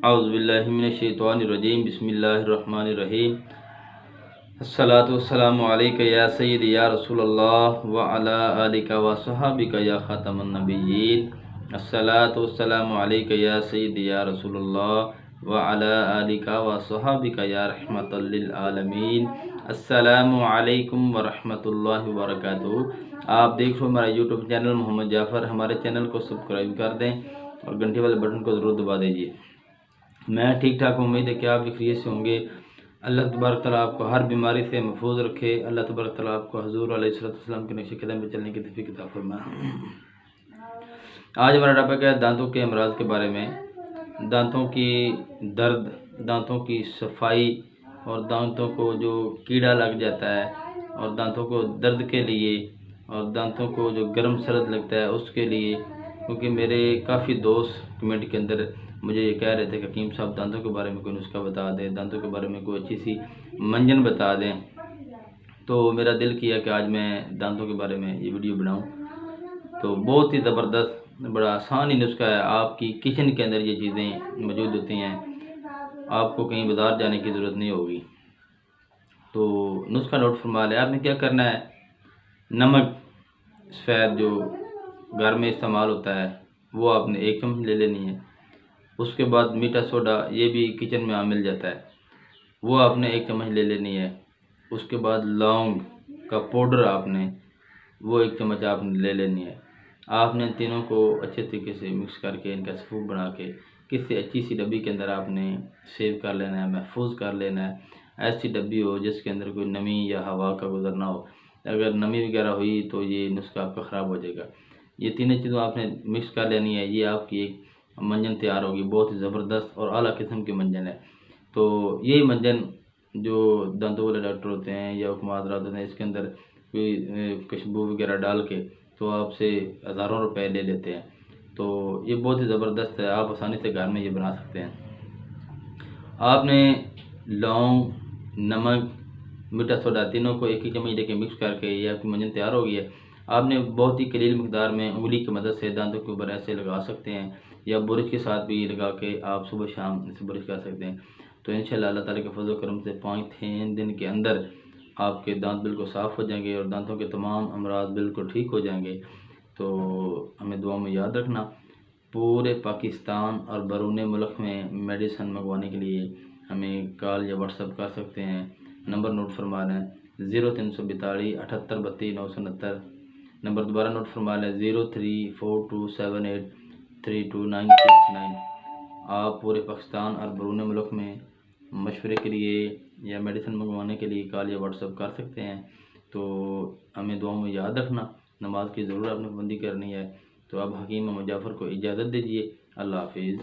औज़ुबिल्लाहि मिनश्शैतानिर्रजीम बिस्मिल्लाहिर्रहमानिर्रहीम। अस्सलातु वस्सलामु अलैका या सय्यदी या रसूलल्लाह व अला आलिका व सहाबिका या खातमन नबिय्यीन। अस्सलातु वस्सलामु अलैका या सय्यदी या रसूलल्लाह व अला आलिका व सहाबिका या रहमतल लिल आलमीन। अस्सलामु अलैकुम व रहमतुल्लाहि व बरकातुहू। आप देख रहे हो हमारा यूट्यूब चैनल मोहम्मद जाफ़र। हमारे चैनल को सब्सक्राइब कर दें और घंटे वाले बटन को ज़रूर दबा दीजिए। मैं ठीक ठाक हूँ, उम्मीद है कि आप भी खैरियत से होंगे। अल्लाह तबारक तआला आपको हर बीमारी से महफूज रखे। अल्लाह तबारक तआला आपको हुज़ूर अलैहिस्सलाम के नक्शे कदम पे चलने की तौफीक अता फरमाए। आज हमारा टॉपिक है दांतों के अमराज के बारे में। दांतों की दर्द, दांतों की सफाई और दांतों को जो कीड़ा लग जाता है और दांतों को दर्द के लिए और दांतों को जो गर्म सर्द लगता है उसके लिए। क्योंकि मेरे काफ़ी दोस्त कमेंट के अंदर मुझे ये कह रहे थे कि हकीम साहब दांतों के बारे में कोई नुस्खा बता दें, दांतों के बारे में कोई अच्छी सी मंजन बता दें। तो मेरा दिल किया कि आज मैं दांतों के बारे में ये वीडियो बनाऊं। तो बहुत ही ज़बरदस्त, बड़ा आसान ही नुस्खा है। आपकी किचन के अंदर ये चीज़ें मौजूद होती हैं, आपको कहीं बाज़ार जाने की ज़रूरत नहीं होगी। तो नुस्खा नोट फरमा लें। आपने क्या करना है, नमक सफ़ेद जो घर में इस्तेमाल होता है वो आपने 1 चम्मच ले लेनी है। उसके बाद मीठा सोडा, ये भी किचन में मिल जाता है, वो आपने 1 चम्मच ले लेनी है। उसके बाद लौंग का पाउडर आपने वो 1 चम्मच आपने ले लेनी है। आपने तीनों को अच्छे तरीके से मिक्स करके इनका सूप बना के किसी अच्छी सी डब्बी के अंदर आपने सेव कर लेना है, महफूज कर लेना है। ऐसी डब्बी हो जिसके अंदर कोई नमी या हवा का गुजरना हो। अगर नमी वगैरह हुई तो ये नुस्खा आपका ख़राब हो जाएगा। ये तीनों चीज़ों आपने मिक्स कर लेनी है। ये आपकी एक मंजन तैयार होगी, बहुत ही ज़बरदस्त और आला किस्म की मंजन है। तो यही मंजन जो दांतों वाले डॉक्टर होते हैं या हुक्मात होते हैं, इसके अंदर कोई खुशबू वगैरह डाल के तो आपसे हज़ारों रुपए ले लेते हैं। तो ये बहुत ही ज़बरदस्त है, आप आसानी से घर में ये बना सकते हैं। आपने लौंग, नमक, मीठा सोडा तीनों को 1 चम्मच लेके मिक्स करके ये आपकी मंजन तैयार हो गई है। आपने बहुत ही कलील मकदार में उंगली की मदद से दांतों के ऊपर ऐसे लगा सकते हैं या बुरश के साथ भी लगा के आप सुबह शाम इसे बुरश कर सकते हैं। तो इंशाल्लाह अल्लाह ताला के फजल करम से 5 दिन के अंदर आपके दांत बिल्कुल साफ़ हो जाएंगे और दांतों के तमाम अमराज बिल्कुल ठीक हो जाएंगे। तो हमें दुआ में याद रखना। पूरे पाकिस्तान और बैरून मुल्क में मेडिसन मंगवाने के लिए हमें कॉल या व्हाट्सअप कर सकते हैं। नंबर नोट फरमा लें 0342 78 32 969। नंबर दोबारा नोट फरमा लें 034278326969। आप पूरे पाकिस्तान और बैरून मुल्क में मशवरे के लिए या मेडिसिन मंगवाने के लिए कॉल या व्हाट्सअप कर सकते हैं। तो हमें दुआ में याद रखना। नमाज की ज़रूर आपने पाबंदी करनी है। तो अब हकीम मोहम्मद जाफ़र को इजाज़त दीजिए। अल्लाह हाफिज़।